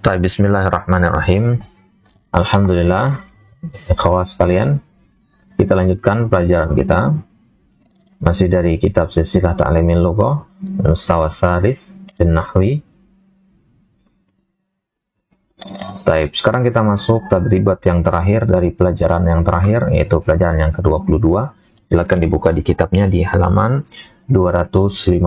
Bismillahirrahmanirrahim. Alhamdulillah, kawan sekalian, kita lanjutkan pelajaran kita masih dari kitab Silsilah Ta'limil Lughah Mustawa Tsalits bin Nahwi. Sekarang kita masuk tadribat yang terakhir dari pelajaran yang terakhir, yaitu pelajaran yang ke-22. Silakan dibuka di kitabnya di halaman 255.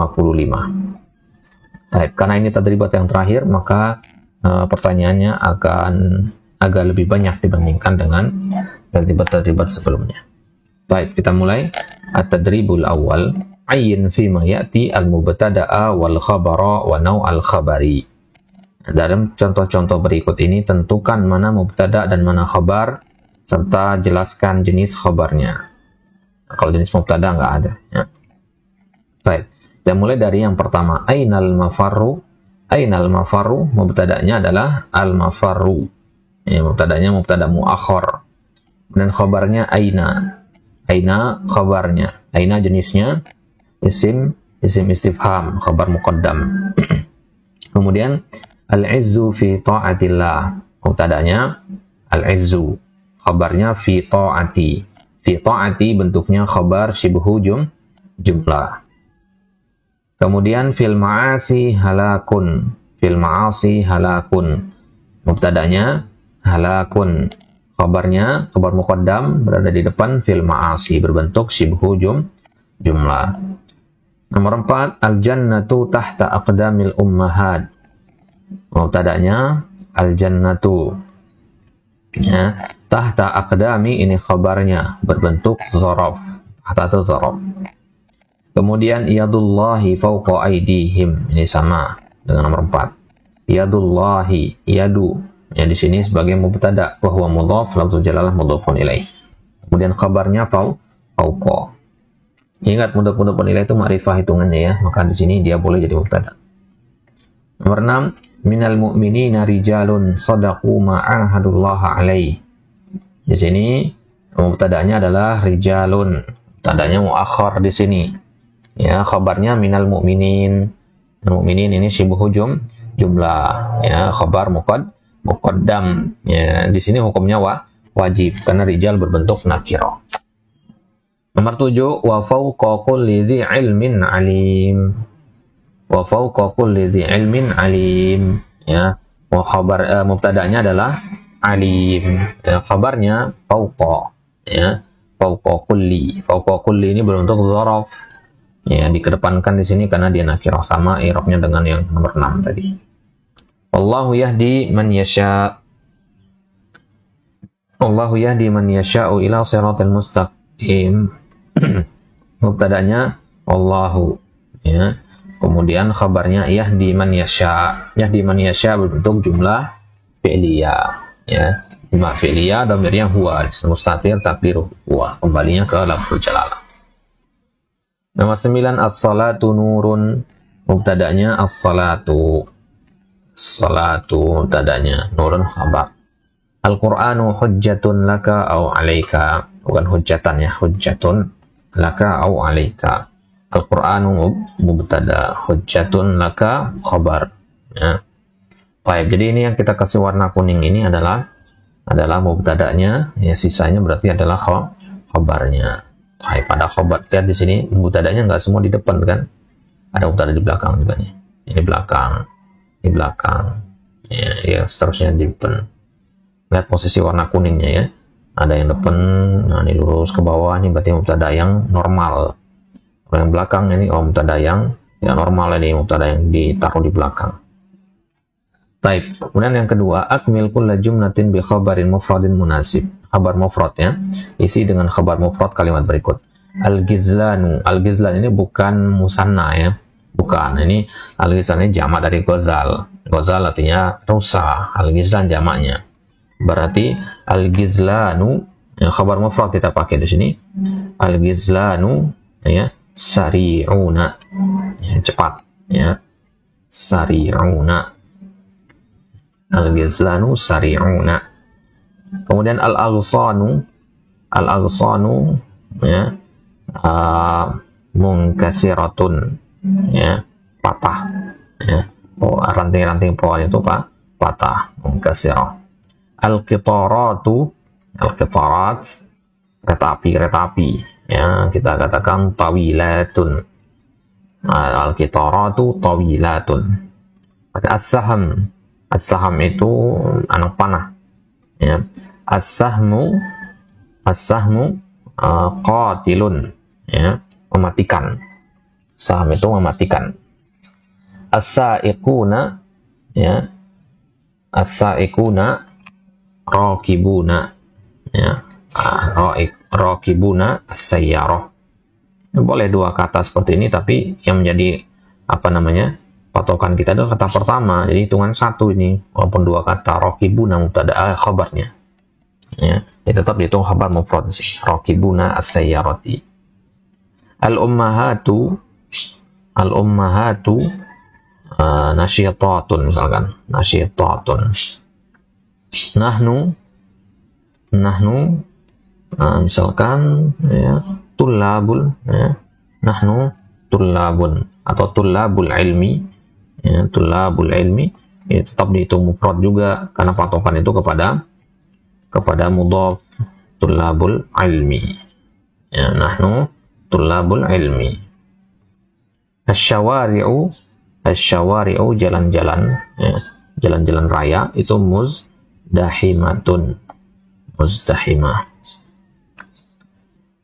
Karena ini tadribat yang terakhir, maka pertanyaannya akan agak lebih banyak dibandingkan dengan tadribat-tadribat sebelumnya. Kita mulai. At-tadribul awal, ayyin fi ma ya'ti al-mubtada'a wal khabara wa naw' al-khabari. Dalam contoh-contoh berikut ini, tentukan mana mubtada dan mana khabar, serta jelaskan jenis khabarnya. Kalau jenis mubtada nggak ada. Ya. Kita mulai dari yang pertama. Ainal mafarru. Ainal mafarru, mubtada'nya adalah al-mafarru. Ya, mubtada'nya mubtada muakhar. Dan khabarnya aina. Aina khabarnya. Aina jenisnya isim istifham, khabar muqaddam. Kemudian al-izzu fi ta'atillah. Mubtada'nya al-izzu. Khabarnya fi ta'ati. Fi ta'ati bentuknya khabar syibhu jumlah. Kemudian fil ma'asi halakun. Fil ma'asi halakun. Mubtada'nya halakun. Khabarnya khabar muqaddam berada di depan fil ma'asi berbentuk syibhu jumlah. Nomor 4, al-jannatu tahta aqdamil ummahat. Mubtada'nya al-jannatu. Ya, tahta aqdami ini khabarnya berbentuk dzaraf. Tahta itu dzaraf. Kemudian yadullahi fawqa aydihim, ini sama dengan nomor 4. Yadullahi, yadu, ya di sini sebagai mubtada, wa huwa mudhaf, lafzul jalalah mudhafun ilaih. Kemudian kabarnya fawqa. Ingat, mudhafun ilaih itu ma'rifah hitungannya ya, maka di sini dia boleh jadi mubtada. Nomor 6, minal mu'minina rijalun sadaqu ma'ahadullaha alaih. Di sini mubtadanya adalah rijalun, mubtadanya muakhar di sini. Ya, khabarnya minal mu'minin. Mu'minin ini syibhu jumlah. Ya, khabar muqaddam. Ya, di sini hukumnya wajib karena rijal berbentuk nakirah. Nomor 7, wa fawqa kulli dhi ilmin alim. Wa fawqa kulli dhi ilmin alim. Ya, wa khabar mubtada'nya adalah alim. Ya, khabarnya fawqa. Ya, fawqa kulli. Fawqa kulli ini berbentuk dzaraf. Ya, dikedepankan di sini karena dia nakirah, sama i'rabnya dengan yang nomor 6 tadi. Wallahu yahdi man yasha. Wallahu yahdi man yasha'u ila siratal mustaqim. Mubtada'nya Allahu, ya. Kemudian khabarnya yahdi man yasha. Yahdi man yasha berbentuk jumlah fi'liyah, ya. Jumlah fi'liyah dhamirnya huwa, mustatir takdiruh huwa, kembalinya ke lafzul jalalah. Nomor 9, as-salatu nurun. Mubtada'nya as-salatu. Salatu mubtada'nya, nurun khabar. Al-Qur'anu hujjatun laka au 'alaika. Bukan hujjatan ya, hujjatun laka au 'alaika. Al-Qur'anu mubtada, hujjatun laka khabar. Ya. Jadi ini yang kita kasih warna kuning ini adalah mubtada'nya, ya, sisanya berarti adalah khabarnya. Pada khabar, lihat di sini mubtada'nya nggak semua di depan kan, ada mubtada di belakang juga nih, ini belakang, ya seterusnya di depan. Lihat posisi warna kuningnya ya, ada yang depan, nah ini lurus ke bawah, ini berarti mubtada yang normal. Kalau yang belakang ini mubtada yang normal, ini mubtada yang ditaruh di belakang. Kemudian yang kedua, akmil kulla jumlatin bi khabarin mufradin munasib. Khabar mufrad ya, isi dengan khabar mufrad kalimat berikut. Al-Ghizlanu. Al-Ghizlan ini bukan musanna ya, bukan. Ini Al-Ghizlan ini jamak dari Ghazal. Ghazal artinya rusa, Al-Ghizlan jamaknya. Berarti Al-Ghizlanu, ya, khabar mufrad kita pakai di sini. Al-Ghizlanu ya, sari'una, ya, cepat ya, sari'una. Al-Ghizlanu sari'una. Kemudian al-aghsanu ya, munkasiratun, ya, patah ya, Oh, ranting-ranting pohon itu patah, munkasirah. Al-qitarat, kereta api, ya, kita katakan tawilatun. Al-qitaratu tawilatun. As-saham itu anak panah, ya. As-sahmu qatilun, ya, mematikan. Saham itu mematikan. As-sa'iquna, ya, as-sa'iquna raqibuna, ya, raqibuna as-sayyarah. Boleh dua kata seperti ini, tapi yang menjadi patokan kita adalah kata pertama. Jadi hitungan satu ini, walaupun dua kata, raqibuna mubtada khabarnya, ya, tetap dihitung khabar mufrad sih. Raqibuna as-sayyarati. Al-ummahatu nasyitatun, misalkan nasyitatun. Nahnu misalkan, ya, tullabul, ya, nahnu tullabun, atau tullabul ilmi, ya, tullabul ilmi, ya, tetap dihitung mufrad juga karena patokan itu kepada mudhaf, tullabul ilmi, ya, nahnu tullabul ilmi. Asyawari'u jalan-jalan, ya, jalan-jalan raya itu muzdahimatun, muzdahimah.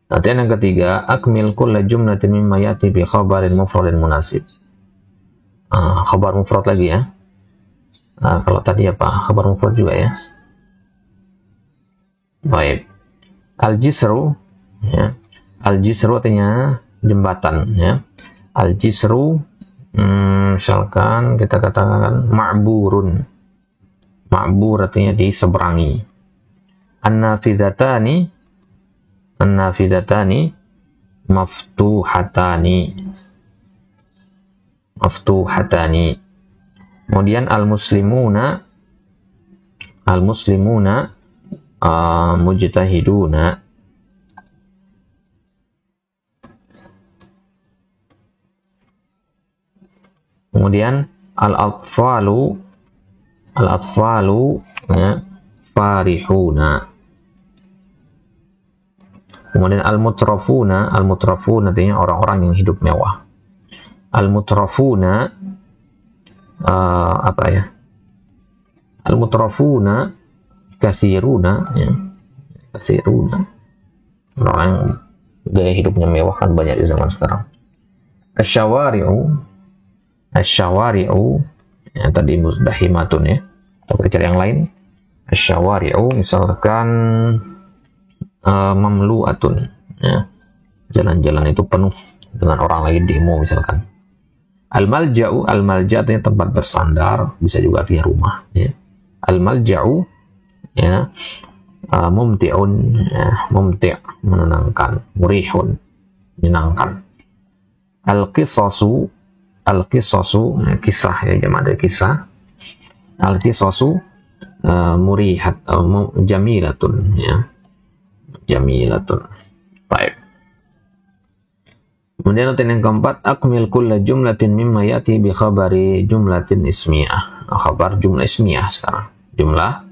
Latihan yang ketiga, akmil kulla jumlatin mimma yati bi khabarin mufradin munasib. Khabar mufrad lagi, ya. Kalau tadi apa? Khabar mufrad juga, ya. Baik. Al-jisru, ya. Al-jisru artinya jembatan, ya. Al-jisru, misalkan kita katakan ma'burun. Ma'bur artinya diseberangi. An-nafidatani maftuhatani. Kemudian al-muslimuna mujtahiduna. Kemudian al-atfalu, ya, farihuna. Kemudian al-mutrafuna artinya orang-orang yang hidup mewah. Al-mutrafuna Al-mutrafuna kasiruna, ya. Kasiruna. Orang yang gaya hidupnya mewah kan banyak di zaman sekarang. Asyawari'u, ya, tadi muzdahimatun, ya. Kita cari yang lain. Asyawari'u misalkan mamlu'atun, ya. Jalan-jalan itu penuh dengan orang lagi demo misalkan. Al-malja'u artinya tempat bersandar, bisa juga artinya rumah, ya. Al-malja'u, ya, mumti'un, ya, mumti', menenangkan, murihun, menyenangkan. Al-qisasu, ya, kisah, ya, jamak dari kisah. Al-qisasu murihat, jamilatun, ya, jamilatun. Baik. Kemudian yang keempat, akmil kulla jumlatin mimma yati bi khabari jumlatin ismiyah. Khabar jumlah ismiyah sekarang. Jumlah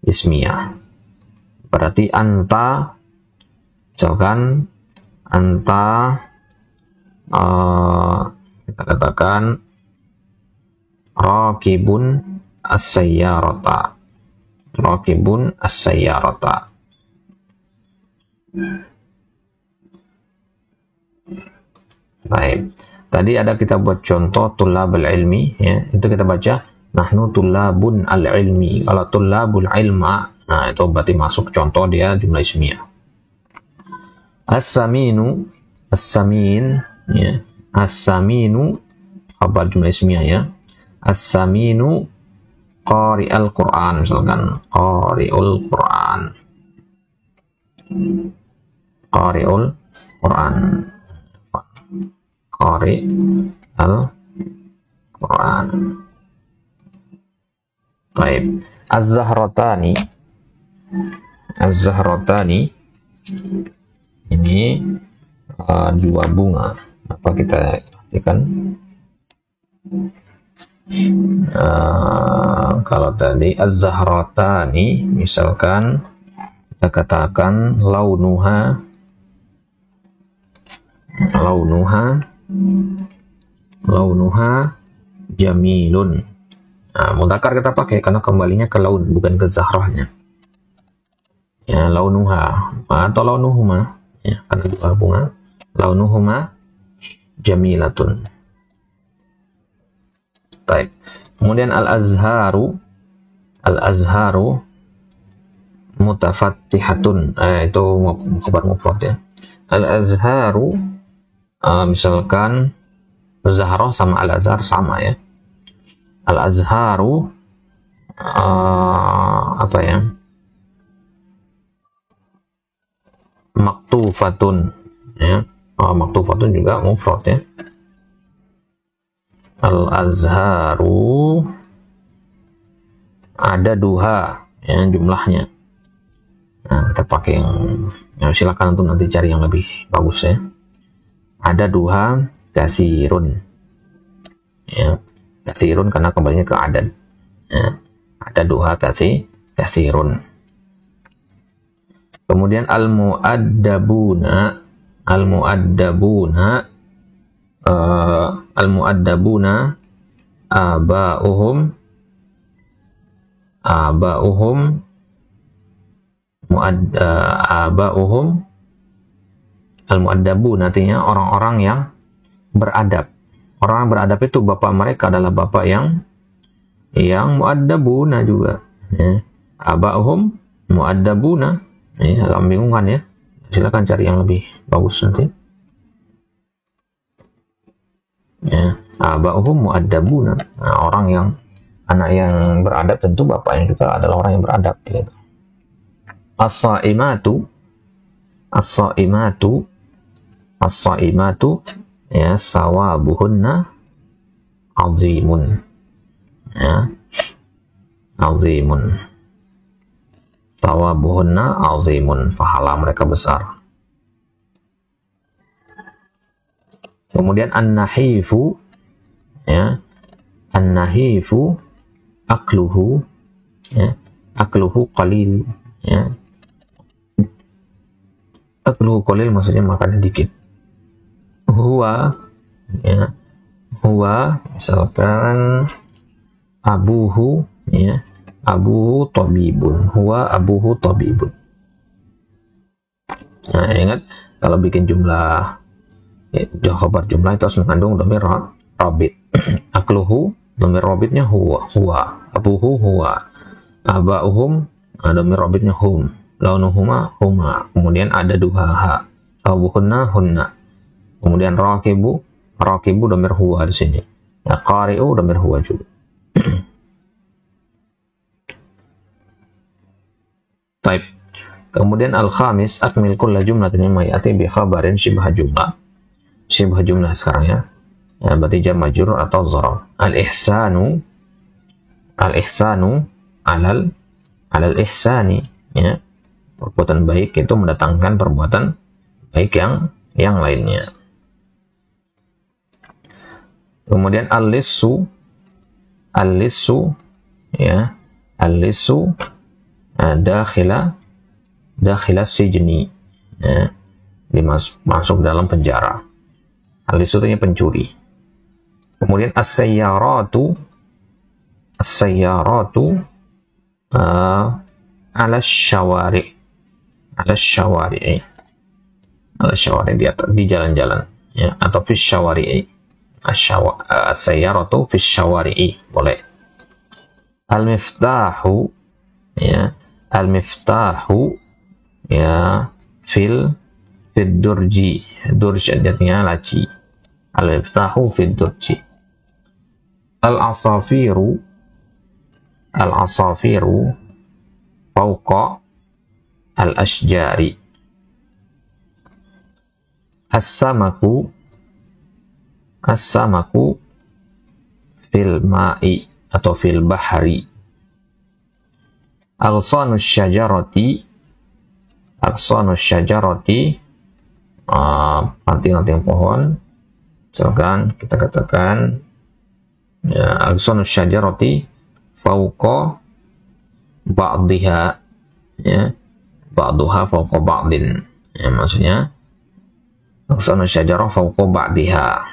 ismiyah. Berarti anta, misalkan anta, kita katakan raqibun as-sayyarata. Raqibun as-sayyarata. Baik. Tadi ada kita buat contoh tullabul ilmi, ya. Itu kita baca nahnu tullabun al-ilmi. Kalau tullabul ilma, nah itu berarti masuk contoh dia jumlah ismiyah. As-saminu, ya. As-saminu khabar jumlah ismiyah, ya. As-saminu qari'al Qur'an, misalkan qari'ul Qur'an. Qari'ul Qur'an. Qari al-Quran. Baik. Az-zahratani ini dua bunga. Apa kita artikan? Kalau tadi az-zahratani, misalkan kita katakan launuha jamilun. Nah, mudzakkar kita pakai karena kembalinya ke laun, bukan ke zahrahnya. Ya, launuha atau launuhuma, ya, karena dua bunga. Launuhuma jamilatun. Baik. Kemudian al-azharu mutafattihatun. Itu khabar mufrad ya. Al-azharu, misalkan zahrah sama al-azhar sama ya. Al-azharu apa ya? Maktufatun ya. Maktufatun juga mufrad ya. Al-azharu ada duha ya jumlahnya. Nah, kita pakai yang silakan untuk nanti cari yang lebih bagus ya. Ada duha kasirun ya. Kasirun karena kembalinya ke adad ya. Ada duha kasirun. Kemudian al-mu'addabuna aba'uhum al-mu'addabun artinya orang-orang yang beradab. Orang yang beradab itu bapak mereka adalah bapak yang mu'addabuna juga ya. Aba'uhum mu'addabuna. Ini agak membingungkan ya. Silakan cari yang lebih bagus nanti. Ya, aba'uhum mu'addabuna. Nah, anak yang beradab tentu bapaknya juga adalah orang yang beradab gitu. As-saimatu ya sawabuhunna azimun. Ya. Azimun. Sawabuhunna azimun, pahala mereka besar. Kemudian an-nahifu ya. An-nahifu akluhu ya. Akluhu qalil ya. Akluhu qalil maksudnya makannya dikit. Huwa ya. Huwa misalkan abuhu ya. Abuhu tabibun. Huwa abuhu tabibun. Nah, ingat kalau bikin jumlah khabar jumlah itu harus mengandung dhamir rabit. Akluhu dhamir rabitnya huwa. Abuhu huwa. Aba'uhum dhamir rabitnya hum. Launuhuma huma. Kemudian ada duhaha. Abuhunna hunna. Kemudian rakibu dhamir huwa di sini. Ya, qari'u dhamir huwa juga. Taib. Kemudian al-khamis akmil kulla jumlatin mimma ya'ti bi khabarin syibha jumlah. Syibha jumlah sekarang ya. Ya berarti jar majrur atau zarf. Al-ihsanu alal ihsani ya. Perbuatan baik itu mendatangkan perbuatan baik yang lainnya. Kemudian al-lissu ya. Al-lissu dakhila sijni ya, masuk dalam penjara. Al-lissu itu pencuri. Kemudian as-sayyaratu ala syawari di jalan-jalan ya, atau fi syawari'i. As-sayyaratu fi syawari'i boleh. Al-miftahu ya. Al-miftahu ya fil durji. Durj artinya laci. Al-miftahu fil durji. Al-asafiru fawqa al-ashjari. As-samaku fil ma'i atau fil bahri. Agsanus syajarati ranting-ranting pohon. Misalkan kita katakan ya, aghsanu syajarati fauqa ba'dihha, ya, ba'duha fauqa ba'din, ya, maksudnya aghsanu syajarah fauqa ba'dihha,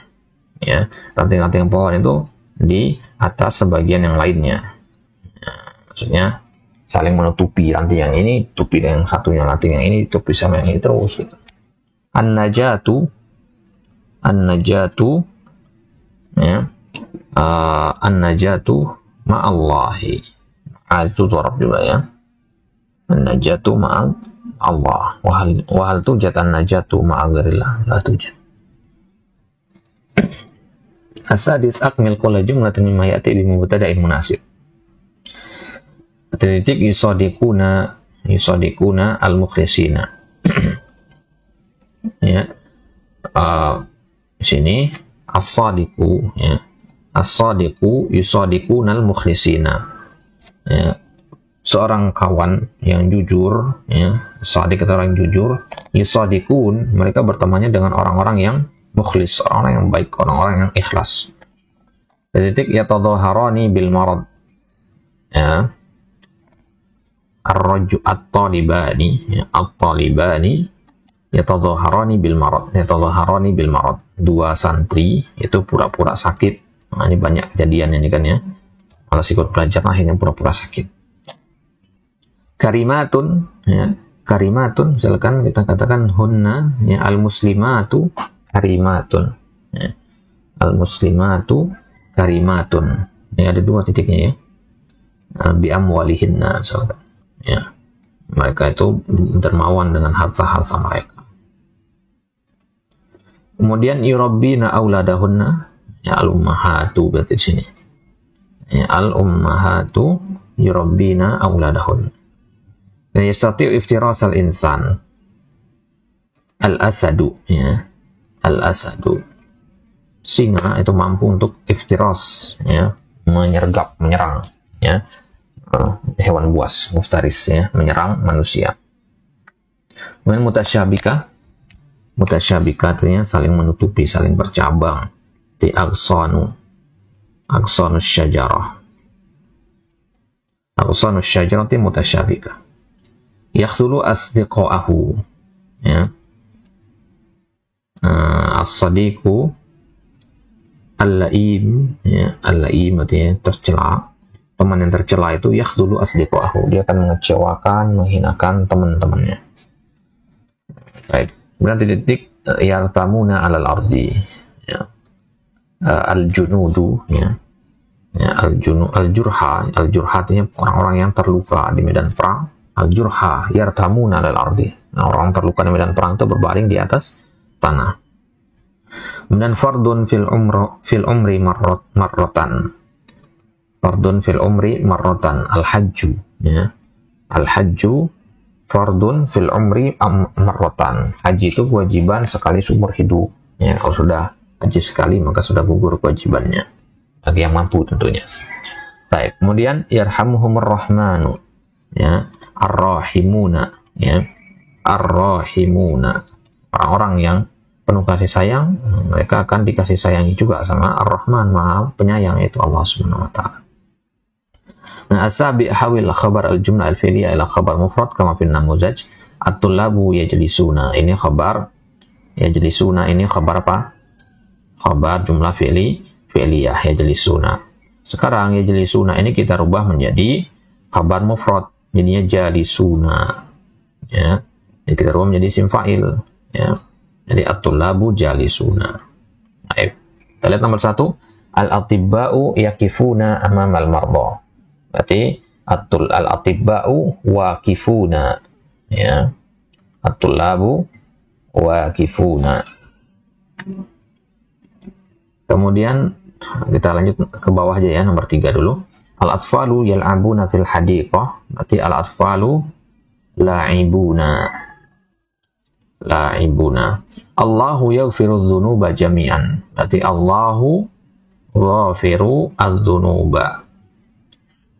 ya, ranting-ranting pohon itu di atas sebagian yang lainnya, ya, maksudnya saling menutupi, ranting yang ini tutupi dengan yang satunya, ranting yang ini tutupi sama yang ini terus gitu. An-najatu ya, an-najatu ma'allahi, itu dhorab juga ya, an-najatu ma'allah, wahal tujat an-najatu ma'agharillah, la tujat. As-sadis akmil kulla jumlatin mimma ya'ti bi mubtada'in munasib. Titik yusaddiquna al-mukhlisina. Ya, sini as-sadiqu, ya, as-sadiqu yusaddiquna al-mukhlisina, ya, seorang kawan yang jujur, ya, sadiq atau orang yang jujur, yusaddiqun, mereka bertemannya dengan orang-orang yang mukhlis, orang yang baik, orang-orang yang ikhlas. Titik yatadhaharani bil marad, ya, ar-rajul at-talibani, ya, at-talibani yatadhaharani bil marad, dua santri itu pura-pura sakit. Nah, ini banyak kejadian ini kan ya, malas ikut belajar akhirnya pura-pura sakit. Karimatun, ya, karimatun, misalkan kita katakan hunna, ya, al-muslimatu karimatun, ya, al-muslimatu karimatun, ini ada dua titiknya ya, bi amwalihinna, misalkan, ya, mereka itu dermawan dengan harta-harta mereka. Kemudian yurabbina auladahunna, ya, al-ummahatu berarti di sini, ya, al-ummahatu yurabbina auladahunna. Dan yastati'u iftirasal insan, al-asadu, ya, al-asadu, singa itu mampu untuk iftiras, ya, menyerang, ya, hewan buas, muftaris, ya, menyerang manusia. Kemudian mutasyabika artinya saling menutupi, saling bercabang, di aghsanu syajarah, aghsanu syajarah itu mutasyabika. Yakhsulu asdiqa'ahu, ya, as-sadiqu al-la'im, ya, al-la'im artinya tercela, teman yang tercela itu yakhsulu asdiqa'ahu, dia akan mengecewakan, menghinakan teman-temannya. Baik. Kemudian titik yartamuna alal ardi, ya, al-junudu, ya, ya, al-jurha artinya orang-orang yang terluka di medan perang. Al-jurha yartamuna alal ardi, nah, orang terluka di medan perang itu berbaring di atas tanah. Kemudian fardun fil umri marratan, fardun fil umri marratan, al-hajju, ya, al-hajju fardun fil umri marratan, haji itu kewajiban sekali seumur hidup, ya, kalau sudah haji sekali maka sudah gugur kewajibannya bagi yang mampu tentunya. Baik, kemudian yarhamuhumur rahmanu, ya, ar-rahimuna, ya, ar-rahimuna, orang-orang yang penuh kasih sayang, mereka akan dikasih sayangi juga sama ar-rahman, maha penyayang, yaitu Allah Subhanahu wa taala. Nah, as-sabi hawil khabar al-jumlah al-fi'liyah ila khabar mufrad kama fil namuzaj. At-tullabu yajlisuna, ini khabar yajlisuna, ini khabar apa? Khabar jumlah fi'liyah yajlisuna. Sekarang yajlisuna ini kita rubah menjadi khabar mufrad, jadinya jalisuna, ya. Jadi kita rubah menjadi isim fa'il, ya. Jadi at-tullabu jalisuna. Baik. Kita lihat nomor 1, al-atibba'u yakifuna amamal marda. Berarti al-atibba'u waqifuna, ya, at-tullabu waqifuna. Kemudian kita lanjut ke bawah aja ya, nomor 3 dulu. Al-atfalu yal'abuna fil hadiqah, berarti al-atfalu la'ibuna, Allahu yaghfiru dzunuba jami'an, berarti Allahu ghafiru az-dzunuba,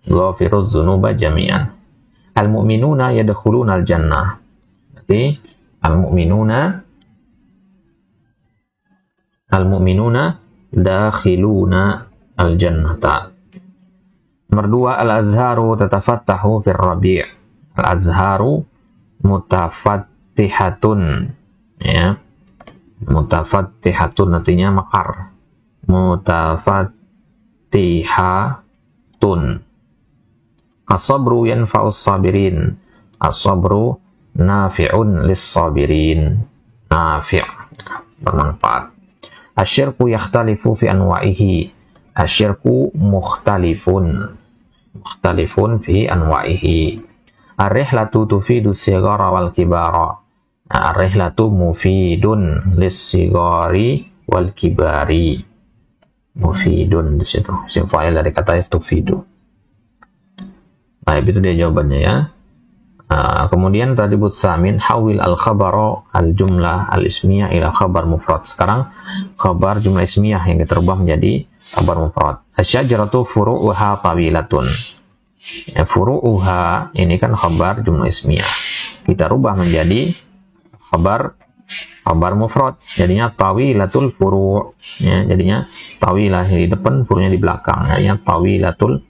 ghafiru dzunuba jami'an. Al-mu'minuna yadkhuluna al-jannah, berarti al-mu'minuna dakhiluna al-jannata. Nomor 2, al-azharu tatafattahu fir rabi'. Al-azharu mutafattihatun, ya. Mutafattihatun artinya mekar. Mutafattihatun. As-sabru yanfa'us sabirin. As-sabru nafi'un lis-sabirin. Nafi', bermanfaat. Asyirku yakhtalifu fi anwa'ihi. Asyirku mukhtalifun. Mukhtalifun fi anwa'ihi. Ar-rihlatu tufidu sigara wal kibara. Ar-rihlatu mufidun lis-sigari wal kibari. Mufidun di situ. Isim fa'il dari kata tufidu. Baik, itu dia jawabannya ya. Kemudian tadi samin hawil al-khabara al-jumlah al-ismiyah ila khabar mufrad. Sekarang khabar jumlah ismiyah yang diterubah menjadi khabar mufrad. Asy-syajaratu furu'uha tawilatun. Ya, furu'uha ini kan khabar jumlah ismiyah. Kita rubah menjadi khabar mufrad. Jadinya tawilatul furu'. Ya, jadinya tawilah di depan, furu'nya di belakang. Jadinya tawilatul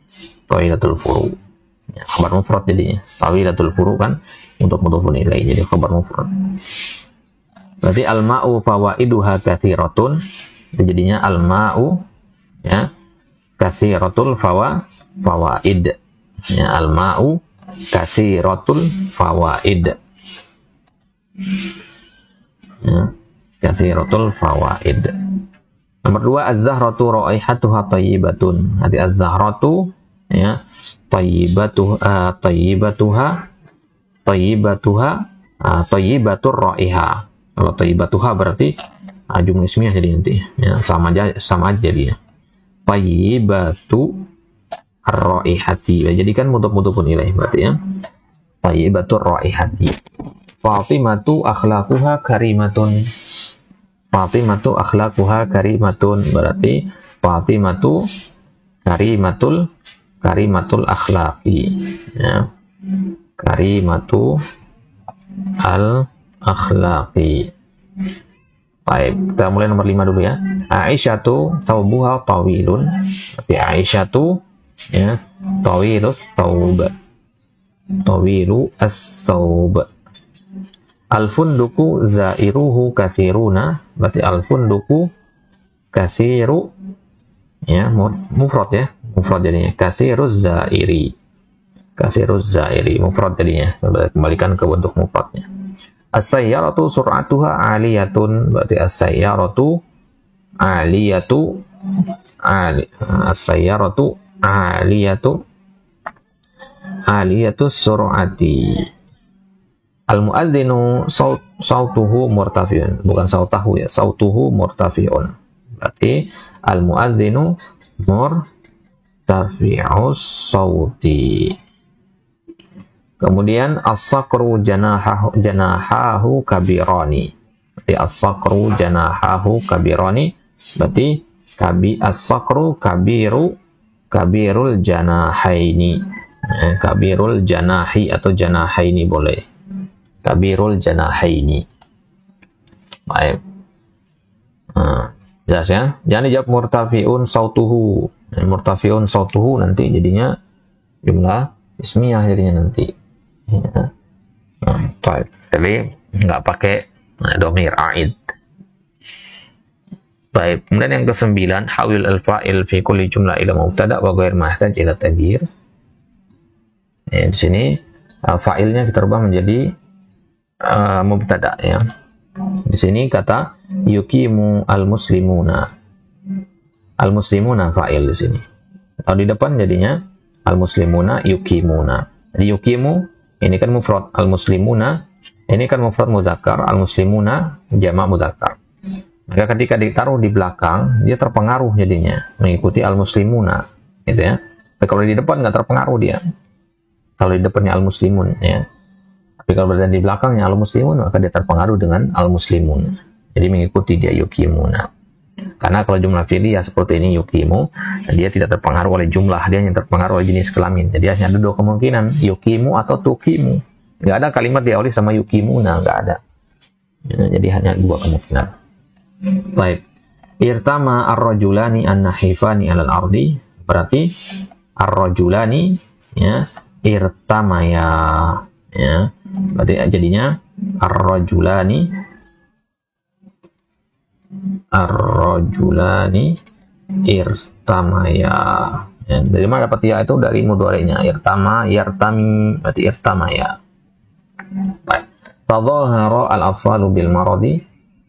furu'. Ya, khabar mufrad jadinya. Tawilatul furu' kan untuk mudhofun ilaih, jadi khabar mufrad. Berarti al-ma'u fawaiduha katsiratun. Itu jadinya al-ma'u ya katsiratul fawaid. Ya, al-ma'u katsiratul fawaid. Ya, katsiratul fawaid. Nomor 2, az-zahratu raihatuha thayyibatun. Hati az-zahratu ya thayyibatur raiha. Kalau thayyibatuha berarti jumlah ismiyah jadi nanti ya, sama aja jadinya. Thayyibatu ar-raihati. Jadi kan mudhofun ilaih berarti ya. Thayyibatur raihati. Fatimatu akhlaquha karimatun. Fatimatu akhlaquha karimatun berarti Fatimatu karimatul akhlaqi ya. Karimatu al akhlaqi. Baik, kita mulai nomor 5 dulu ya. Aisyatu thawbuha tawilun. Berarti Aisyatu ya tawilus thawb. Tawilu as-thawb. Al-funduku zairuhu kasiruna. Berarti al-funduku kasiru ya mufrad ya. Mufrad jadinya kasiruz zairi. Kasiruz zairi mufrad jadinya. Kembalikan ke bentuk mufradnya. As-sayyaratu sur'atuha 'aliyatun. Berarti as-sayyaratu 'aliyatu as-sayyaratu 'aliyatu sur'ati. Al-mu'adzinu sautuhu murtafi'un. Bukan sautahu ya, sautuhu murtafi'un. Berarti al-mu'adzinu murtafi'us sauti. Kemudian as-saqru janahahu kabirani. Berarti as-saqru janahahu kabirani. Berarti as-saqru kabirul janahaini. Kabirul janahi atau janahaini boleh. Kabirul janahaini. Baik. Jelas ya. Jangan dijawab murtafi'un sautuhu. Murtafi'un sautuhu nanti jadinya jumlah ismiyah jadinya nanti. Ya. Baik. Jadi nggak pakai dhamir a'id. Baik. Kemudian yang ke-9, hawil al-fa'il fi kulli jumlah ila mubtada wa ghair mahtaj ila taghyir. Ya, di sini fa'ilnya kita rubah menjadi mubtada ya. Di sini kata yuqimu al-muslimuna. Al-muslimuna fa'il di sini. Kalau di depan jadinya al-muslimuna yuqimuna. Jadi yuqimu ini kan mufrad, al-muslimuna ini kan mufrad muzakkar, al-muslimuna jamak muzakkar. Maka ketika ditaruh di belakang dia terpengaruh jadinya mengikuti al-muslimuna gitu ya. Tapi kalau di depan nggak terpengaruh dia. Kalau di depannya al-muslimun ya. Tapi kalau berada di belakangnya al-muslimun maka dia terpengaruh dengan al-muslimun. Jadi mengikuti dia yuqimuna. Karena kalau jumlah fi'liyah seperti ini yuqimu, dia tidak terpengaruh oleh jumlah, dia yang terpengaruh oleh jenis kelamin. Jadi hanya ada dua kemungkinan, yuqimu atau tuqimu. Nggak ada kalimat diawali sama yuqimuna, nggak ada. Ya, jadi hanya dua kemungkinan. Baik. Irtama ar-rajulani an-nahifani 'alal ardi, berarti ar-rajulani ya irtamaya ya. Berarti jadinya ar-rajulani irtamaya. Ya, dari mana dapat ya itu? Dari mudhari'nya irtama, yartami, berarti irtamaya. Baik. Tadhahara al-atfalu bil maradi,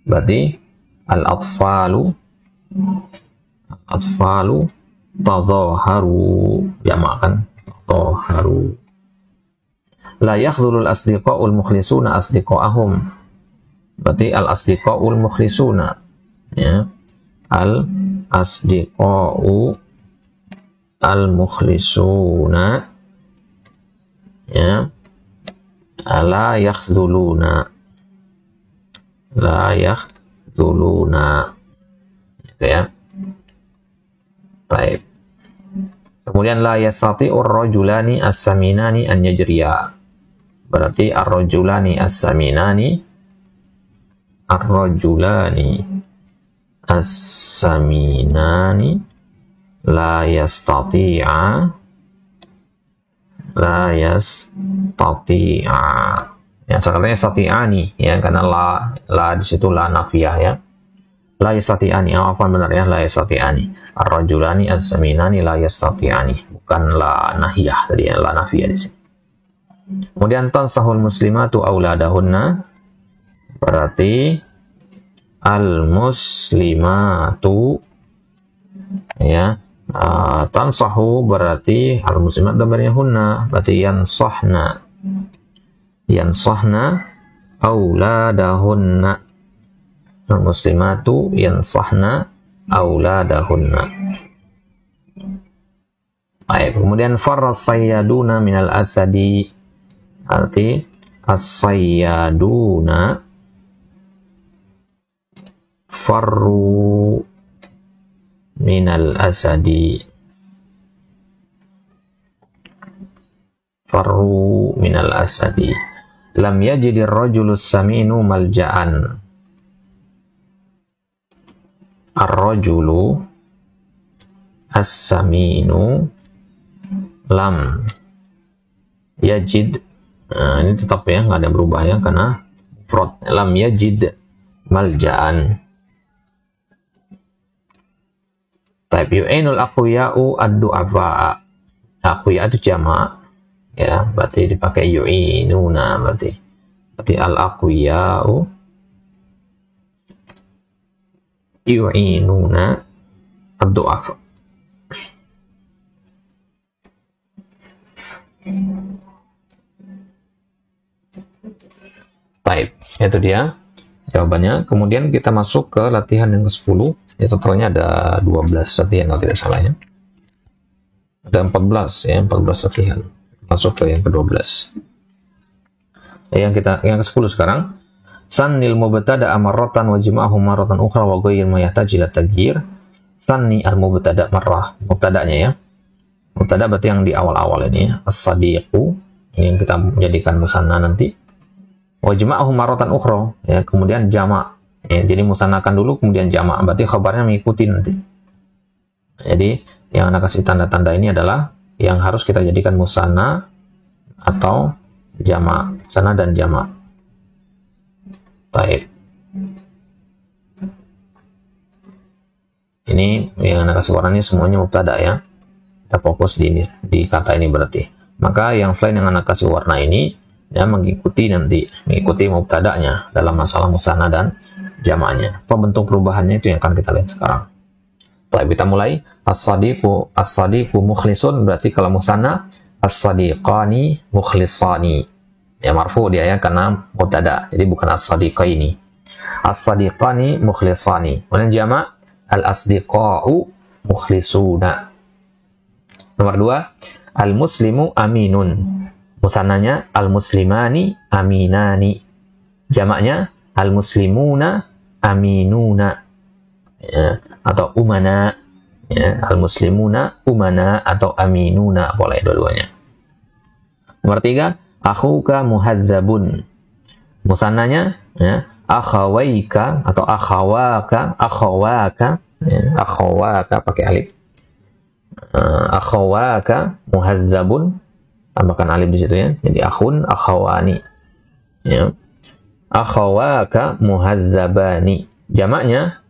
berarti al-atfalu tazaharu, jamak kan, tazaharu. La yakhdhulul asdiqa'ul mukhlisuna asdiqa'ahum, berarti al-asdiqa'ul mukhlisuna ya, al-asdiqa'u al-mukhlisuna ya, la yakhdhuluna gitu ya. Baik. Kemudian la yastati'ur rajulani as-saminani an yajriya, berarti ar-rajulani as-saminani la yastati'a ya, sekarang yastati'ani ya, karena la di situ la nafiyah ya. La yastati'ani, apa benar ya, la yastati'ani. Ar-rajulani as-saminani la yastati'ani, bukan la nahiyah tadi ya, la nafiyah di sini. Kemudian tansahul muslimatu auladahunna, berarti al-muslimatu ya, tansahu berarti al-muslimat gambarnya hunna, berarti yansahna auladahunna, al-muslimatu yansahna auladahunna. Baik, kemudian farras sayyaduna minal asadi, arti as-sayyaduna farru minal asadi, lam yajidir rajulus saminu malja'an, ar-rajulu as-saminu lam yajid, ini tetap ya, nggak ada berubah ya, karena mufrad, lam yajid malja'an. Taib yu'inul aqwiya'u ad-du'afa, aqwiya itu jamak ya, berarti dipakai yu'inuna, berarti al-aqwiya'u yu'inuna ad-du'afa. Baik, itu dia jawabannya. Kemudian kita masuk ke latihan yang ke-10. Ya, totalnya ada 12 latihan kalau tidak salah ya. Ada 14 ya, 14 latihan. Masuk ke yang ke-12. Yang ke-10 sekarang. Sannil mubtada amarratan wa jima'ahu marratan ukhra wa ghayyir ma yahtaji ila taghyir. Sanni al-mubtada marrah, mubtadanya ya. Mubtada berarti yang di awal-awal ini ya. As-sadiqu, ini yang kita jadikan musanna nanti. Wa jima'ahu marratan ukhra, ya, kemudian jamak. Ya, jadi musannakan dulu kemudian jamak, berarti khabarnya mengikuti nanti. Jadi yang Anda kasih tanda-tanda ini adalah yang harus kita jadikan musanna atau jamak, musanna dan jamak. Baik. Ini yang Anda kasih warnanya semuanya mubtada ya. Kita fokus di kata ini berarti. Maka yang selain yang Anda kasih warna ini ya mengikuti mubtadanya dalam masalah musanna dan jamaknya. Pembentuk perubahannya itu yang akan kita lihat sekarang. Baik, kita mulai. As-sadiqu mukhlisun, berarti kalau musanna as-sadiqani mukhlisani. Ya marfu dia ya, karena mubtada. Jadi bukan as-sadiqaini. As-sadiqani mukhlisani. Kemudian jamak al-asdiqa'u mukhlisuna. Nomor 2, al-muslimu aminun. Musannanya al-muslimani aminani. Jamaknya al-muslimuna aminuna ya, atau umana ya, al-muslimuna umana atau aminuna, boleh dua-duanya. Nomor 3, akhuka muhadzabun. Musannanya ya, akhawaika atau akhawaka, ya, akhawaka pakai alif. Akhawaka muhazzabun, tambahkan alif di situ ya. Jadi akhun, akhawani. Ya. Akhawaka muhazzabani. Jamaknya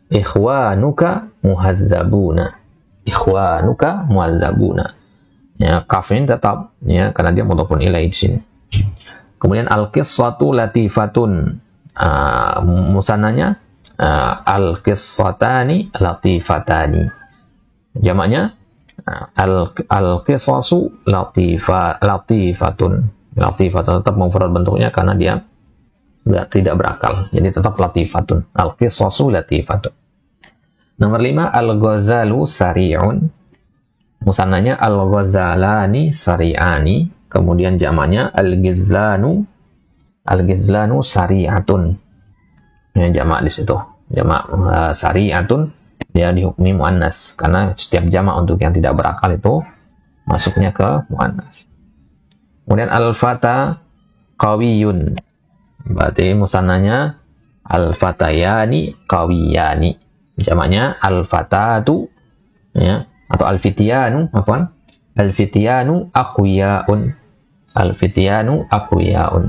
ikhwanuka muhazzabuna. Ikhwanuka muhazzabuna. Ya, kaf ini tetap ya karena dia mudhafun ilaih di sini. Kemudian al-qissatu latifatun. Musannanya al-qissatani latifatani. Jamaknya al-qisasu latifatun. Latifatun tetap mufrad bentuknya karena dia tidak berakal. Jadi tetap latifatun. Al-qisasu latifatun. Nomor 5, al-ghazalu sari'un. Musannanya al-ghazalani sari'ani. Kemudian jamaknya al-ghizlanu sari'atun. Ya, jamak di situ. Jamak sari'atun dia dihukumi muannas karena setiap jamak untuk yang tidak berakal itu masuknya ke muannas. Kemudian al-fata qawiyun. Berarti musannanya al-fatayani qawiyani. Jamaknya al-fatatu ya, atau al-fityanu, afwan. Al-fityanu aqwiyaun. Al-fityanu aqwiyaun.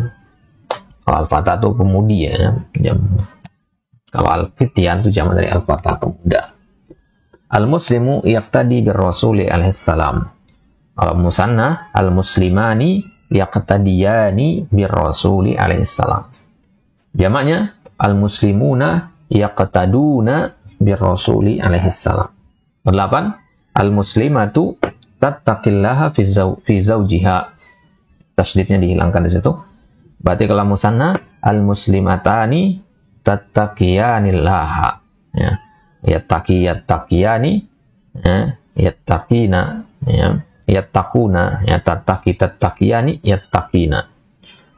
Kalau al-fata itu pemudi ya. Kalau al-fityan itu jamak dari al-fata, pemuda. Al-muslimu yaqtadi bir-rasuli alaihi salam. Kalau musanna al-muslimani yaqtadiyani bir-rasuli alaihi salam. Jamaknya al-muslimuna yaqtaduna bir-rasuli alaihi salam. 8. Al-muslimatu tattaqillaha fi zawjiha. Tasdidnya dihilangkan di situ. Berarti kalau musanna al-muslimatani tattaqiyanillaha. Ya. Yattaqiyani, ya, yattaqina, ya, yattaquna, ya, tattaqiyani, yattaqina.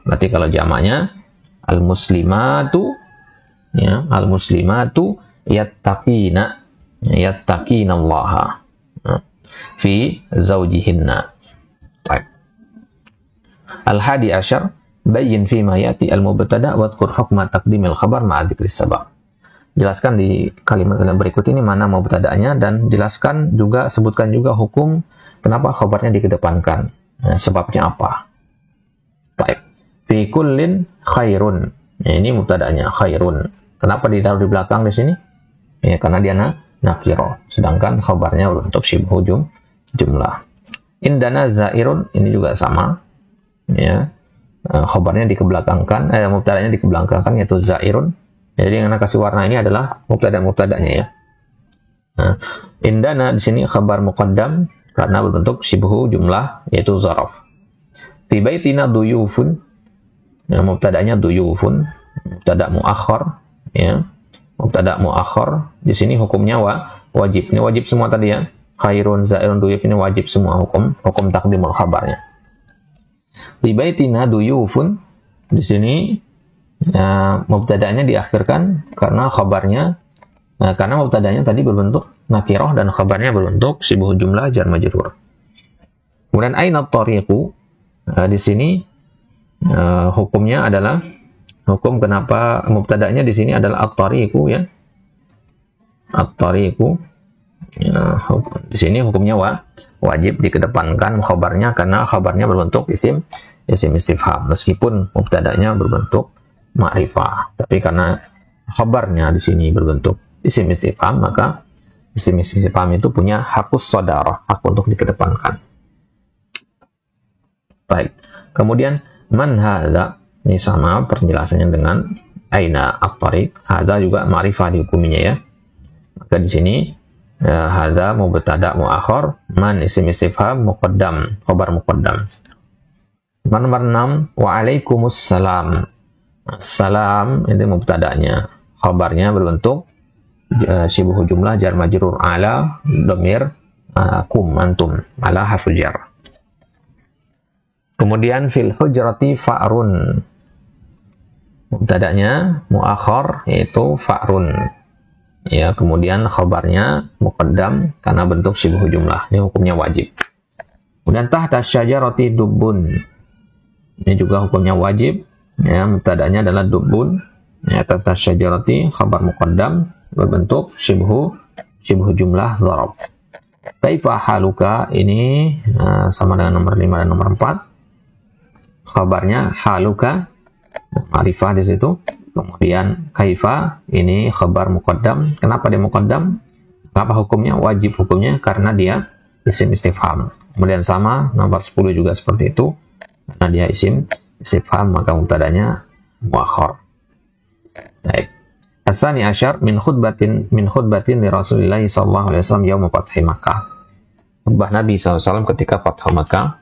Berarti kalau jamaknya al-muslimatu, ya, al-muslimatu yattaqina, yattaqinallaha fi zawjihinna. Baik. Al-hadi asyar, bayyin fi ma yati al-mubtada wa dzkur hukma taqdimil khabar ma'a dzikri sabab. Jelaskan di kalimat berikut ini mana mubtada'nya dan jelaskan juga, sebutkan juga hukum kenapa khabarnya dikedepankan. Nah, sebabnya apa? Baik. Fi kullin khairun. Ya, ini mubtada'nya khairun. Kenapa ditaruh di belakang di sini? Ya, karena dia nakiro. Sedangkan khabarnya untuk syibhu jumlah. Indana zairun, ini juga sama. Ya. Khabarnya dikebelakangkan, mubtada'nya dikebelakangkan yaitu zairun. Jadi yang kasih warna ini adalah mubtada'nya ya. Nah, indana di sini khabar muqaddam karena berbentuk syibhu jumlah yaitu zaraf. Fi baitina duyufun. Ya, mubtada'nya duyufun, mubtada' muakhar ya. Mubtada' muakhar di sini hukumnya wajib. Ini wajib semua tadi ya. Khairun, zairun, duyuf ini wajib semua hukum takdimul khabarnya. Fi baitina duyufun di sini mubtada'nya diakhirkan karena khabarnya karena mubtada'nya tadi berbentuk nakirah dan khabarnya berbentuk syibhu jumlah jar majrur. Kemudian aina tariqu, di sini hukumnya adalah hukum kenapa mubtada'nya di sini adalah at-tariqu ya. At-tariqu ya, di sini hukumnya wajib dikedepankan khabarnya karena khabarnya berbentuk isim istifham meskipun mubtada'nya berbentuk ma'rifah, tapi karena khabarnya di sini berbentuk isim istifham, maka isim istifham itu punya hakus sadarah, hak untuk dikedepankan. Baik. Kemudian man hadza, ini sama penjelasannya dengan aina at-tariq. Hadza juga ma'rifah dihukuminya ya. Maka di sini hadza mubtada' muakhar, man isim istifham muqaddam, khabar muqaddam. Nomor 6, wa alaikumussalam. Salam itu mubtada'nya, khabarnya berbentuk syibhu jumlah jar majrur ala dhamir kum antum ala harful jar. Kemudian fil hujrati fa'run, mubtada'nya muakhar yaitu fa'run ya, kemudian khabarnya muqaddam karena bentuk syibhu jumlah, ini hukumnya wajib. Kemudian tahta syajarati dubbun, ini juga hukumnya wajib ya, mubtada'nya adalah dubbun ya, tata syajarati khabar muqaddam berbentuk syibhu jumlah zaraf. Kaifa haluka ini sama dengan nomor 5 dan nomor 4. Khabarnya haluka ma'rifah di situ. Kemudian kaifa ini khabar muqaddam. Kenapa dia muqaddam? Apa hukumnya? Wajib hukumnya karena dia isim istifham. Kemudian sama nomor 10 juga seperti itu. Karena dia isim istifham maka mubtadanya muakhar. Baik. Ats-tsani asyar min khutbatin li Rasulillah sallallahu alaihi wasallam yaum fathi Makkah. Khutbah Nabi SAW ketika Fathu Makkah.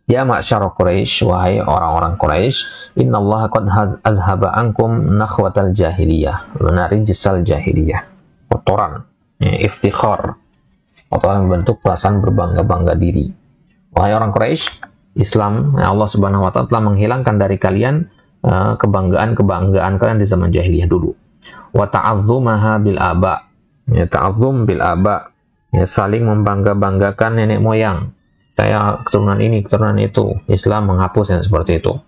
Ya ma'syar Quraisy, wahai orang-orang Quraisy, innallaha qad azhaba ankum nakhwatal jahiliyah, rijsal jahiliyah. Kotoran, iftikhar. Kotoran bentuk perasaan berbangga-bangga diri. Wahai orang Quraisy, Islam, Allah Subhanahu wa taala telah menghilangkan dari kalian kebanggaan kalian di zaman jahiliyah dulu. Wa ta'azzumaha bil aba. Ya, ta'azzum bil aba. Ya, saling membangga-banggakan nenek moyang. Saya keturunan ini, keturunan itu. Islam menghapus yang seperti itu.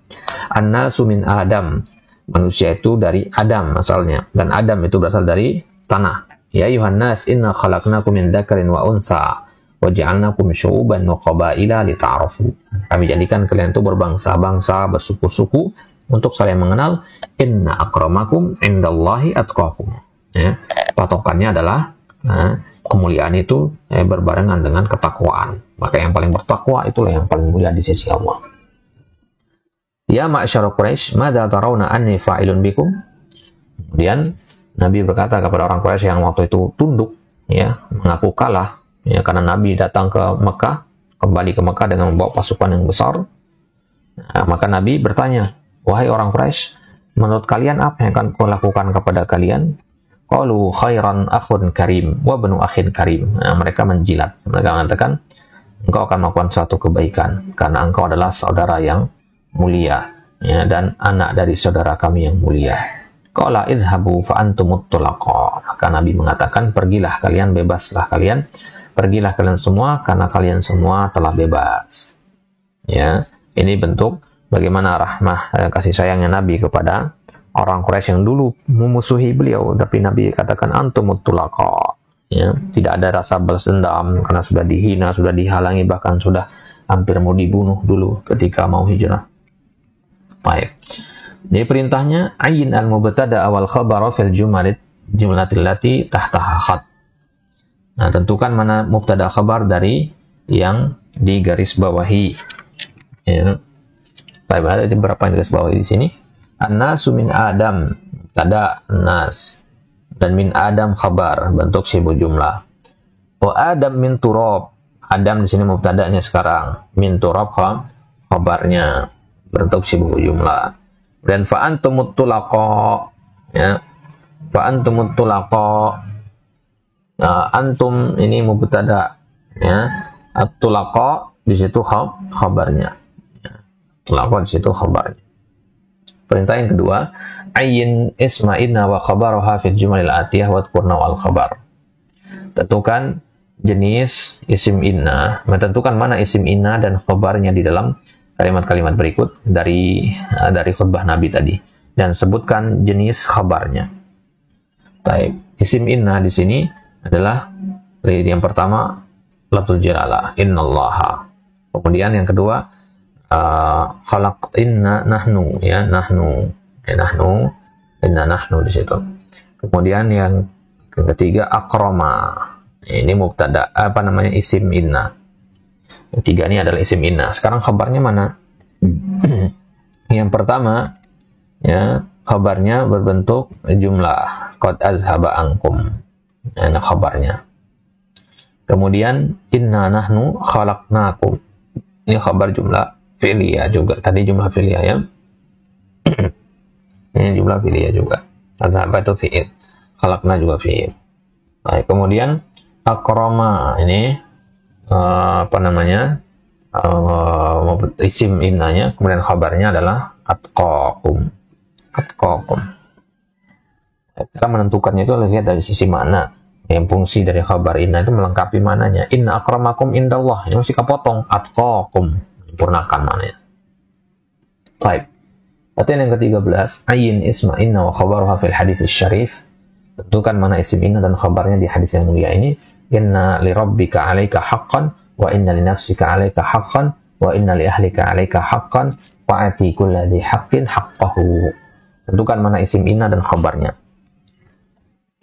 An-nasu min Adam. Manusia itu dari Adam asalnya. Dan Adam itu berasal dari tanah. Ya ayuhan nas inna khalaqnakum min dzakarin wa untha wa ja'alnakum syu'uban wa qabaila lita'arafu. Kami jadikan kalian itu berbangsa-bangsa, bersuku-suku untuk saling mengenal. Inna akramakum indallahi atqakum. Ya, patokannya adalah kemuliaan itu berbarengan dengan ketakwaan. Maka yang paling bertakwa itulah yang paling mulia di sisi Allah. Ya ma'syar Quraisy, madza tarawna anni fa'ilun bikum? Kemudian Nabi berkata kepada orang Quraisy yang waktu itu tunduk, ya, mengaku kalah, ya, karena Nabi datang ke Mekah, kembali ke Mekah dengan membawa pasukan yang besar. Nah, maka Nabi bertanya, wahai orang Quraisy, menurut kalian apa yang akan kulakukan kepada kalian? Qalu khairan akhun karim wa banu akhin karim. Nah, mereka menjilat. Mereka mengatakan, engkau akan melakukan suatu kebaikan karena engkau adalah saudara yang mulia, ya, dan anak dari saudara kami yang mulia. Qala izhabu fa antumut tulaqa. Maka Nabi mengatakan, pergilah kalian, bebaslah kalian. Pergilah kalian semua karena kalian semua telah bebas. Ya, ini bentuk bagaimana rahmah kasih sayangnya Nabi kepada orang Quraisy yang dulu memusuhi beliau, tapi Nabi katakan antumut tulaqa. Ya, tidak ada rasa balas dendam karena sudah dihina, sudah dihalangi, bahkan sudah hampir mau dibunuh dulu ketika mau hijrah. Baik. Jadi perintahnya ayin al-mubtada awal khabara fil jumlatil lati tahtaha khat. Nah, tentukan mana mubtada khabar dari yang digaris bawahi. Ya. Baik, ada beberapa yang digaris bawahi di sini. An-nasu min Adam, mubtada nas, dan min Adam khabar bentuk syibhu jumlah. Wa Adam min turab. Adam di sini mubtadanya sekarang, min turab khabarnya bentuk syibhu jumlah. Dan fa antumut tulaqa, ya. Fa antumut tulaqa. Nah, antum ini mubtada, ya. At-tulaqa di situ khabarnya. Ya. Tulaqa di situ khabarnya. Perintah yang kedua, ayyin isma inna wa khabaraha fil jumalil atiyah wa dzkurna wal khabar. Tentukan jenis isim inna, menentukan mana isim inna dan khabarnya di dalam kalimat-kalimat berikut dari khutbah Nabi tadi, dan sebutkan jenis khabarnya. Baik, isim inna di sini adalah yang pertama lafzul jalalah innallaha. Kemudian yang kedua khalaq inna nahnu, ya, nahnu, ya, nahnu, inna nahnu di situ. Kemudian yang ketiga akrama. Ini mubtada, isim inna. Yang tiga ini adalah isim inna. Sekarang khabarnya mana? Yang pertama, ya, khabarnya berbentuk jumlah. Qad azhaba ankum. Ini khabarnya. Kemudian inna nahnu khalaqnakum. Ini khabar jumlah fi'liyah juga. Tadi jumlah fi'liyah, ya. Ini jumlah fi'liyah juga. Azhaba itu fi'il. Khalaqna juga fi'il. Nah, kemudian akrama ini isim innanya, kemudian khabarnya adalah atqakum. Atqakum. Cara menentukannya itu lihat dari sisi mana. Yang fungsi dari khabar inna itu melengkapi mananya. Inna akramakum indallah. Ini masih kepotong. Atqakum. Sempurnakan mananya. Baik. Latihan yang ke-13, ayin isma inna wa khabaruha fil hadits syarif. Tentukan mana isim inna dan khabarnya di hadis yang mulia ini. Inna li rabbika 'alaika haqqan wa inna li nafsika 'alaika haqqan wa inna li ahlika 'alaika haqqan fa'ati kulli haqqin haqqahu. Tentukan mana isim inna dan khabarnya.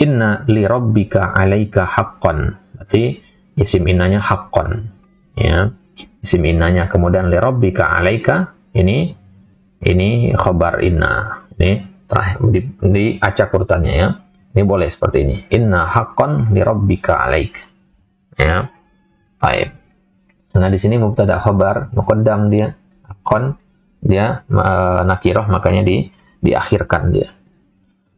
Inna li rabbika 'alaika haqqan. Berarti isim innanya haqqan. Ya. Isim innanya, kemudian li rabbika 'alaika ini khabar inna. Ini terakhir di acak urutannya ya. Ini boleh seperti ini. Inna haqqan li rabbika 'alaik. Ya. Baik. Nah di sini mubtada khabar muqaddam dia, haqqan dia nakirah, makanya diakhirkan dia.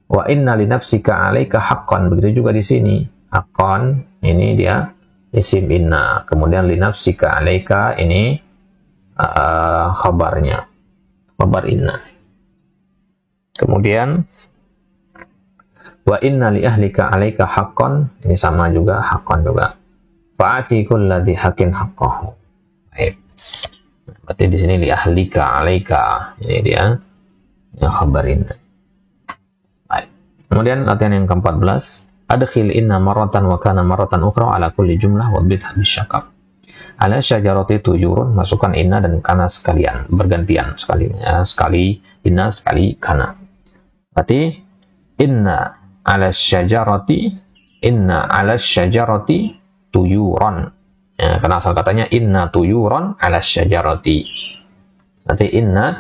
Wa inna li nafsika 'alaika haqqan. Begitu juga di sini. Haqqan ini dia isim inna. Kemudian li nafsika 'alaika ini khabarnya. Khabar inna. Kemudian wa inna li ahlika 'alaika haqqan, ini sama juga haqqan juga. Fa'ati kulladzi haqqin haqqahu. Baik. Berarti di sini li ahlika 'alaika, ini dia yang khabar inna. Baik. Kemudian latihan yang ke-14, adkhil inna marratan wa kana marratan ukhra ala kulli jumlah wa bidha bisyakab. Ala syajarati tuyurun, masukkan inna dan kana sekalian, bergantian sekali ya, sekali inna sekali kana. Berarti inna ala syajarati tuyuran. Ya, karena asal katanya inna tuyuran ala syajarati. Berarti inna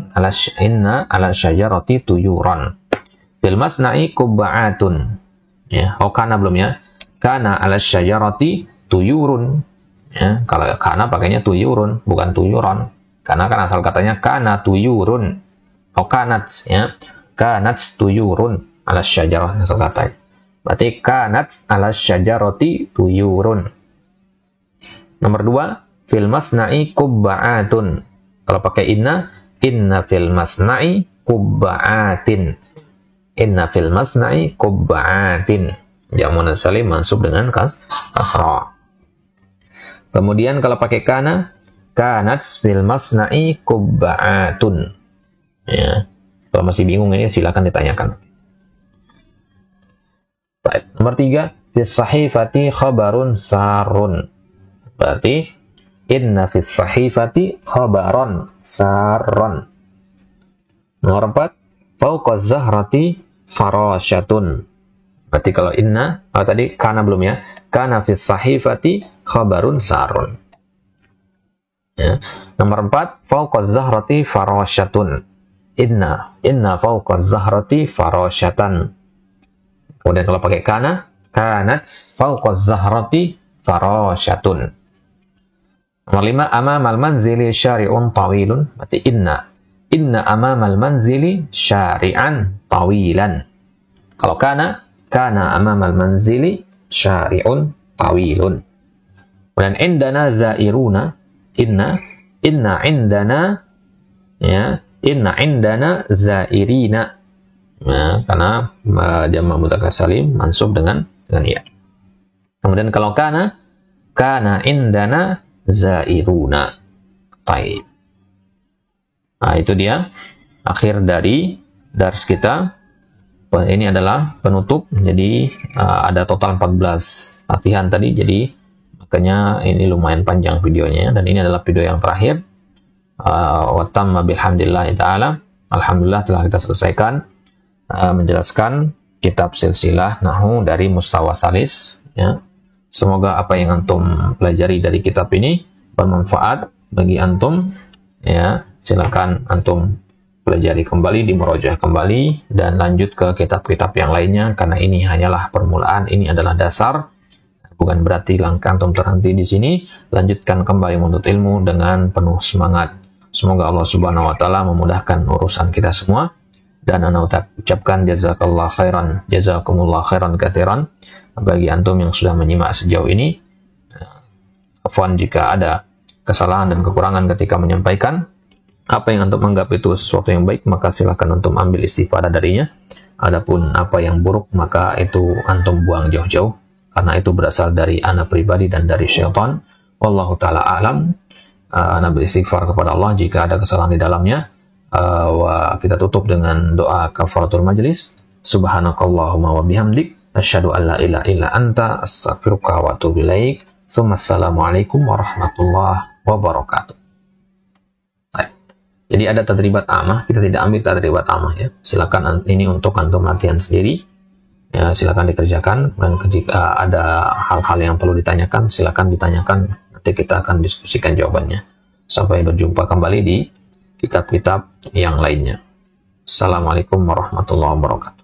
ala syajarati tuyuran. Bil masna'i kubba'atun. Ya, oh kana belum ya. Kana ala syajarati tuyurun. Ya, kalau kana pakainya tuyurun, bukan tuyuran. Karena kan asal katanya kana tuyurun. Oh kanat ya. Kanat tuyurun ala syajarah asal katanya. Berarti kanat ala syajarati tuyurun. Nomor 2, fil masna'i kubba'atun. Kalau pakai inna fil masna'i kubba'atin. Inna fil masna'i kubba'atin. Jamun salim mansub dengan kasrah. Kemudian kalau pakai kana, kanat fil masna'i kubba'atun. Ya. Kalau masih bingung ini silakan ditanyakan. Baik. Nomor 3, fis sahifati khabarun sarun. Berarti inna fis sahifati khabaron sarun. Nomor 4, fauqa zahrati farasyatun. Berarti kalau inna, tadi kana belum ya. Kana fis sahifati khabarun sarun. Ya. Nomor 4, fauqa zahrati farasyatun. Inna fauqa zahrati farasyatan. Kemudian kalau pakai kana, kanat fauqa zahrati farasyatun. Nomor 5, amamal manzili syari'un tawilun. Berarti inna amamal manzili syari'an tawilan. Kalau kana amamal manzili syari'un tawilun. Kemudian indana zairuna. Inna indana ya. Inna indana zairina. Nah, karena jamak mudzakkar salim mansub dengan ya. Kemudian kalau kana indana zairuna. Baik. Nah, itu dia akhir dari dars kita. Ini adalah penutup. Jadi ada total 14 latihan tadi. Jadi makanya ini lumayan panjang videonya, dan ini adalah video yang terakhir. Wa tamma bihamdillahi ta'ala. Alhamdulillah telah kita selesaikan menjelaskan kitab silsilah nahwu dari mustawa salis ya. Semoga apa yang antum pelajari dari kitab ini bermanfaat bagi antum ya. Silakan antum pelajari kembali, dimurojaah kembali, dan lanjut ke kitab-kitab yang lainnya, karena ini hanyalah permulaan, ini adalah dasar. Bukan berarti langkah antum terhenti di sini. Lanjutkan kembali menuntut ilmu dengan penuh semangat. Semoga Allah Subhanahu wa taala memudahkan urusan kita semua, dan ana ucapkan jazakallah khairan, jazakumullah khairan katsiran bagi antum yang sudah menyimak sejauh ini. Afwan jika ada kesalahan dan kekurangan ketika menyampaikan. Apa yang antum anggap itu sesuatu yang baik, maka silakan antum ambil istifadah darinya. Adapun apa yang buruk, maka itu antum buang jauh-jauh, karena itu berasal dari ana pribadi dan dari syaitan. Wallahu ta'ala a'lam. Ana beristighfar kepada Allah jika ada kesalahan di dalamnya. Kita tutup dengan doa kafaratul majlis. Subhanakallahumma wa bihamdik asyhadu an la ilaha illa anta astaghfiruka wa atubu ilaik. Assalamualaikum warahmatullahi wabarakatuh. Baik. Jadi ada tadribat amah, kita tidak ambil tadribat amah ya. Silakan, ini untuk antum latihan sendiri. Ya, silakan dikerjakan, dan jika ada hal-hal yang perlu ditanyakan, silakan ditanyakan, nanti kita akan diskusikan jawabannya. Sampai berjumpa kembali di kitab-kitab yang lainnya. Assalamualaikum warahmatullahi wabarakatuh.